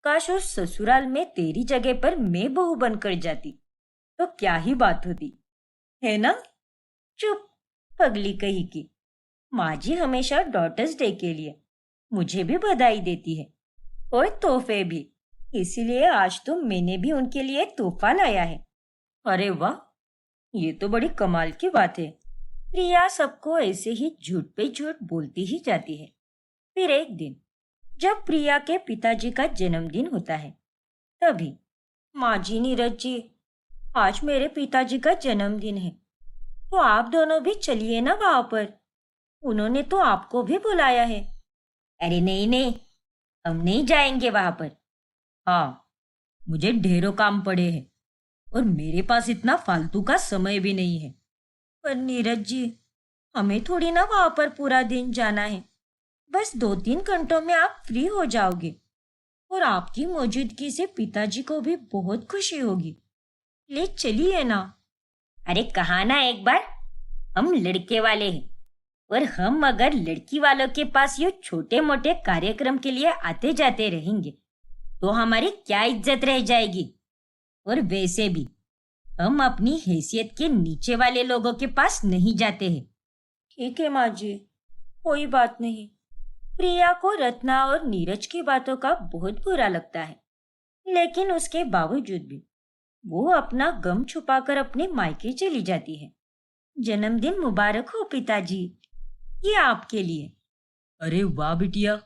काश उस ससुराल में तेरी जगह पर मैं बहू बनकर जाती, तो क्या ही बात होती है ना। चुप, पगली कही की। माँ जी हमेशा डॉटर्स डे के लिए मुझे भी बधाई देती है और तोहफे भी, इसीलिए आज तो मैंने भी उनके लिए तोहफा लाया है। अरे वाह, ये तो बड़ी कमाल की बात है। प्रिया सबको ऐसे ही झूठ पे झूठ बोलती ही जाती है। फिर एक दिन जब प्रिया के पिताजी का जन्मदिन होता है, तभी माँ जी, नीरज जी, आज मेरे पिताजी का जन्मदिन है, तो आप दोनों भी चलिए ना वहां पर, उन्होंने तो आपको भी बुलाया है। अरे नहीं नहीं, हम नहीं जाएंगे वहां पर। हाँ, मुझे ढेरों काम पड़े हैं और मेरे पास इतना फालतू का समय भी नहीं है। पर नीरज जी, हमें थोड़ी ना वहां पर पूरा दिन जाना है, बस 2-3 घंटों में आप फ्री हो जाओगे और आपकी मौजूदगी से पिताजी को भी बहुत खुशी होगी। ले चलिए ना। अरे कहा ना एक बार, हम लड़के वाले हैं और हम अगर लड़की वालों के पास ये छोटे मोटे कार्यक्रम के लिए आते जाते रहेंगे तो हमारी क्या इज्जत रह जाएगी। और वैसे भी हम अपनी हैसियत के नीचे वाले लोगों के पास नहीं जाते हैं। ठीक है माँ जी, कोई बात नहीं। प्रिया को रत्ना और नीरज की बातों का बहुत बुरा लगता है, लेकिन उसके बावजूद भी वो अपना गम छुपाकर अपने मायके चली जाती है। जन्मदिन मुबारक हो पिताजी, ये आपके लिए। अरे वाह बिटिया,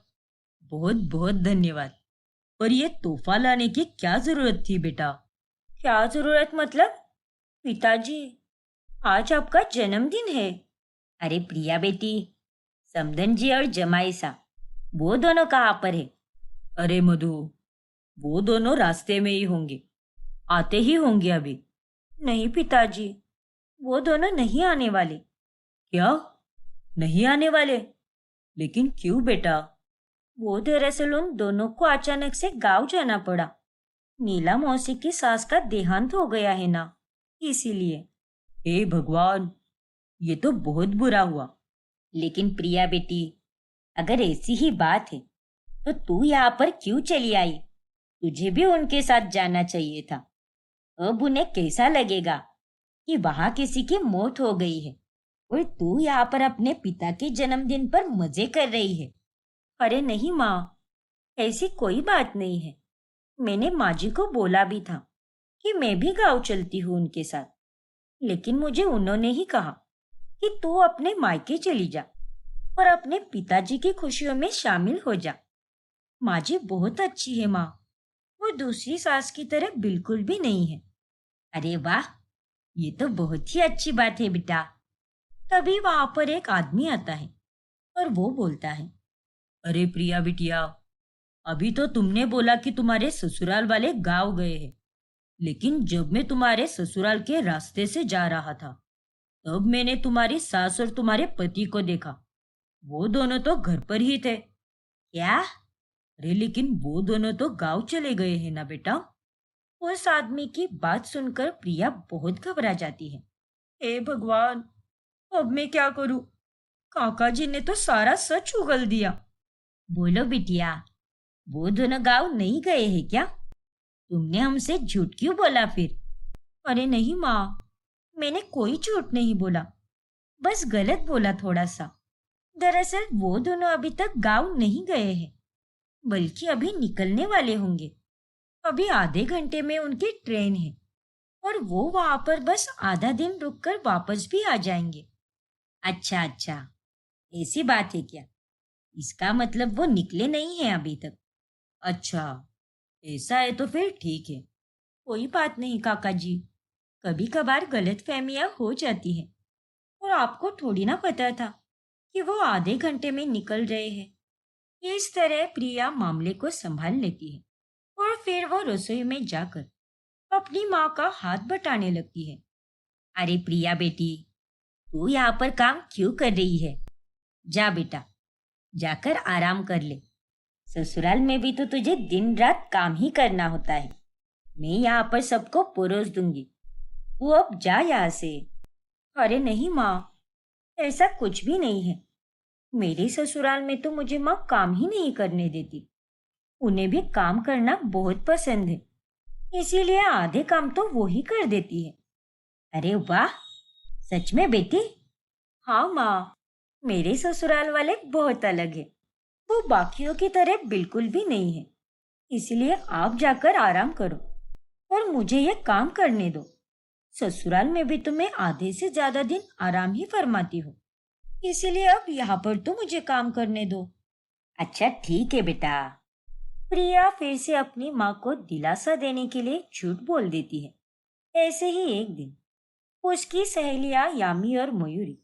बहुत बहुत धन्यवाद। पर ये तोहफा लाने की क्या जरूरत थी बेटा? क्या जरूरत मतलब? पिताजी, आज आपका जन्मदिन है। अरे प्रिया बेटी, समधन जी और जमाई सा, वो दोनों कहाँ पर है? अरे मधु, वो दोनों रास्ते में ही होंगे, आते ही होंगे अभी। नहीं पिताजी, वो दोनों नहीं आने वाले। क्या? नहीं आने वाले? लेकिन क्यों बेटा? वो दरअसल उन दोनों को अचानक से गांव जाना पड़ा। नीला मौसी की सास का देहांत हो गया है ना, इसीलिए। हे भगवान, ये तो बहुत बुरा हुआ। लेकिन प्रिया बेटी, अगर ऐसी ही बात है तो तू यहाँ पर क्यों चली आई? तुझे भी उनके साथ जाना चाहिए था। अब उन्हें कैसा लगेगा कि वहां किसी की मौत हो गई है और तू यहाँ पर अपने पिता के जन्मदिन पर मजे कर रही है। अरे नहीं माँ, ऐसी कोई बात नहीं है। मैंने माँ जी को बोला भी था कि मैं भी गाँव चलती हूँ उनके साथ, लेकिन मुझे उन्होंने ही कहा कि तू अपने मायके चली जा और अपने पिताजी की खुशियों में शामिल हो जा। माँ जी बहुत अच्छी है माँ, वो दूसरी सास की तरह बिल्कुल भी नहीं है। अरे वाह, ये तो बहुत ही अच्छी बात है बेटा। तभी वहां पर एक आदमी आता है और वो बोलता है, अरे प्रिया बिटिया, अभी तो तुमने बोला कि तुम्हारे ससुराल वाले गांव गए हैं, लेकिन जब मैं तुम्हारे ससुराल के रास्ते से जा रहा था, तब मैंने तुम्हारी सास और तुम्हारे पति को देखा। वो दोनों तो घर पर ही थे। क्या? अरे लेकिन वो दोनों तो गांव चले गए हैं ना बेटा। उस आदमी की बात सुनकर प्रिया बहुत घबरा जाती है। हे भगवान, अब मैं क्या करूं? काका जी ने तो सारा सच उगल दिया। बोलो बिटिया, वो दोनों गांव नहीं गए हैं क्या? तुमने हमसे झूठ क्यों बोला फिर? अरे नहीं माँ, मैंने कोई झूठ नहीं बोला, बस गलत बोला थोड़ा सा। दरअसल वो दोनों अभी तक गांव नहीं गए हैं, बल्कि अभी निकलने वाले होंगे। अभी आधे घंटे में उनकी ट्रेन है और वो वहां पर बस आधा दिन रुककर वापस भी आ जाएंगे। अच्छा अच्छा, ऐसी बात है क्या? इसका मतलब वो निकले नहीं हैं अभी तक। अच्छा, ऐसा है तो फिर ठीक है। कोई बात नहीं काका जी, कभी कभार गलत फहमियां हो जाती हैं और आपको थोड़ी ना पता था कि वो आधे घंटे में निकल रहे हैं। इस तरह प्रिया मामले को संभाल लेती है और फिर वो रसोई में जाकर अपनी माँ का हाथ बटाने लगती है। अरे प्रिया बेटी, तू यहाँ पर काम क्यों कर रही है? जा बेटा, जाकर आराम कर ले। ससुराल में भी तो तुझे दिन रात काम ही करना होता है। मैं यहाँ पर सबको परोस दूंगी, तू अब जा यहाँ से। अरे नहीं माँ, ऐसा कुछ भी नहीं है। मेरे ससुराल में तो मुझे माँ काम ही नहीं करने देती। उन्हें भी काम करना बहुत पसंद है, इसीलिए आधे काम तो वो ही कर देती है। अरे वाह, सच में बेटी? हाँ माँ, मेरे ससुराल वाले बहुत अलग है। वो बाकियों की तरह बिल्कुल भी नहीं है। इसलिए आप जाकर आराम करो और मुझे ये काम करने दो। ससुराल में भी तुम्हें आधे से ज्यादा दिन आराम ही फरमाती हो, इसीलिए अब यहाँ पर तो मुझे काम करने दो। अच्छा ठीक है बेटा। प्रिया फिर से अपनी माँ को दिलासा देने के लिए झूठ बोल देती है। ऐसे ही एक दिन उसकी सहेलियां यामी और मयूरी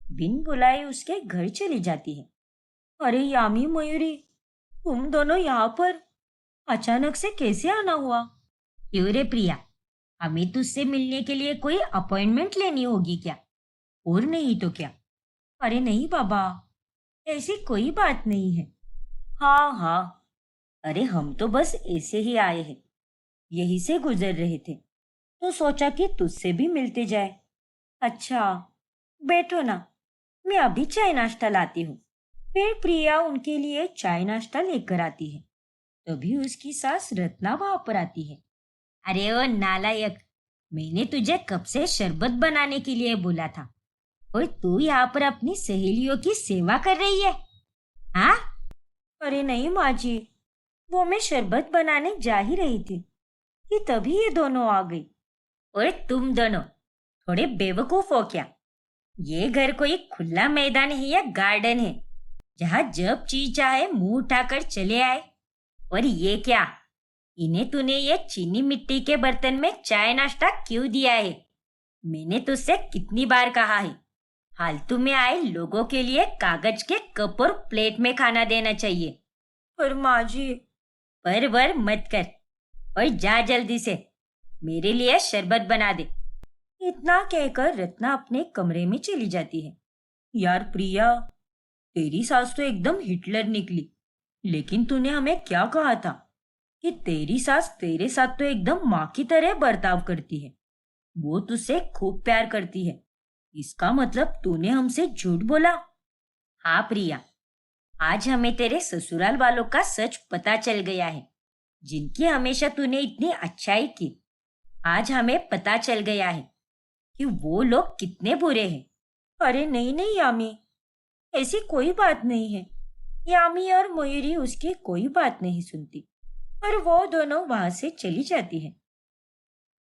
बिन बुलाए उसके घर चली जाती है। अरे यामी, मयूरी, तुम दोनों यहाँ पर अचानक से कैसे आना हुआ? क्यों रे प्रिया, हमें तुझसे मिलने के लिए कोई अपॉइंटमेंट लेनी होगी क्या? और नहीं तो क्या? अरे नहीं बाबा, ऐसी कोई बात नहीं है। हाँ हाँ, अरे हम तो बस ऐसे ही आए हैं, यहीं से गुजर रहे थे तो सोचा कि तुझसे भी मिलते जाए। अच्छा, बैठो ना, मैं अभी चाय नाश्ता लाती हूँ। फिर प्रिया उनके लिए चाय नाश्ता लेकर आती है। तभी उसकी सास रत्ना वहां पर आती है। अरे ओ नालायक, मैंने तुझे कब से शरबत बनाने के लिए बोला था और तू यहाँ पर अपनी सहेलियों की सेवा कर रही है? हाँ? अरे नहीं माँ जी, वो मैं शरबत बनाने जा ही रही थी कि तभी ये दोनों आ गई। और तुम दोनों थोड़े बेवकूफ हो क्या? ये घर कोई खुला मैदान है या गार्डन है जहाँ जब जी चाहे मुंह उठाकर चले आए? और ये क्या? इन्हें तूने ये चीनी मिट्टी के बर्तन में चाय नाश्ता क्यों दिया है? मैंने तुझसे कितनी बार कहा है, फालतू में आए लोगों के लिए कागज के कप और प्लेट में खाना देना चाहिए। पर माँ जी। पर वर मत कर और जा जल्दी से, मेरे लिए शरबत बना दे। इतना कहकर रत्ना अपने कमरे में चली जाती है। यार प्रिया, तेरी सास तो एकदम हिटलर निकली। लेकिन तूने हमें क्या कहा था कि तेरी सास तेरे साथ तो एकदम माँ की तरह बर्ताव करती है, वो तुझसे खूब प्यार करती है। इसका मतलब तूने हमसे झूठ बोला? हाँ प्रिया, आज हमें तेरे ससुराल वालों का सच पता चल गया है, जिनकी हमेशा तूने इतनी अच्छाई की। आज हमें पता चल गया है कि वो लोग कितने बुरे हैं। अरे नहीं नहीं यामी, ऐसी कोई बात नहीं है। यामी और मयूरी उसकी कोई बात नहीं सुनती और वो दोनों वहां से चली जाती है।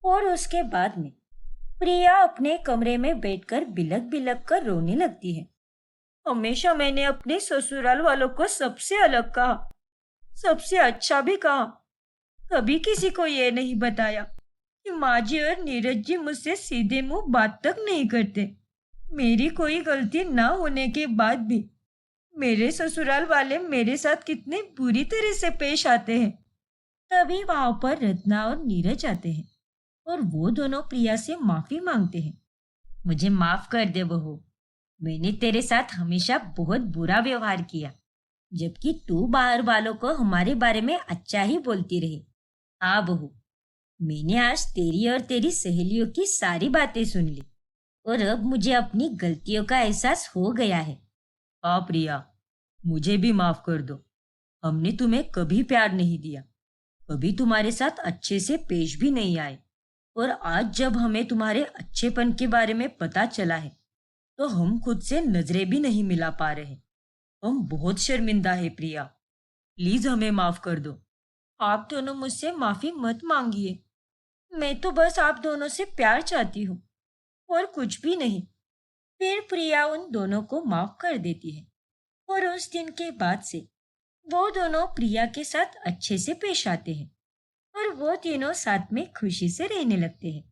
और उसके बाद में प्रिया अपने कमरे में बैठकर बिलक बिलक कर रोने लगती है। हमेशा मैंने अपने ससुराल वालों को सबसे अलग कहा, सबसे अच्छा भी कहा। कभी किसी को ये नहीं बताया कि माँ जी और नीरज जी मुझसे सीधे मुंह बात तक नहीं करते। मेरी कोई गलती ना होने के बाद भी मेरे ससुराल वाले मेरे साथ कितने बुरी तरह से पेश आते हैं। तभी वहां पर रत्ना और नीरज आते हैं और वो दोनों प्रिया से माफी मांगते हैं। मुझे माफ कर दे बहू, मैंने तेरे साथ हमेशा बहुत बुरा व्यवहार किया, जबकि तू बाहर वालों को हमारे बारे में अच्छा ही बोलती रही। हाँ बहू, मैंने आज तेरी और तेरी सहेलियों की सारी बातें सुन ली और अब मुझे अपनी गलतियों का एहसास हो गया है। हाँ प्रिया, मुझे भी माफ कर दो। हमने तुम्हें कभी प्यार नहीं दिया, कभी तुम्हारे साथ अच्छे से पेश भी नहीं आए। और आज जब हमें तुम्हारे अच्छेपन के बारे में पता चला है तो हम खुद से नजरें भी नहीं मिला पा रहे। हम बहुत शर्मिंदा है प्रिया, प्लीज हमें माफ कर दो। आप दोनों मुझसे माफी मत मांगिए, मैं तो बस आप दोनों से प्यार चाहती हूँ और कुछ भी नहीं। फिर प्रिया उन दोनों को माफ कर देती है और उस दिन के बाद से वो दोनों प्रिया के साथ अच्छे से पेश आते हैं और वो तीनों साथ में खुशी से रहने लगते हैं।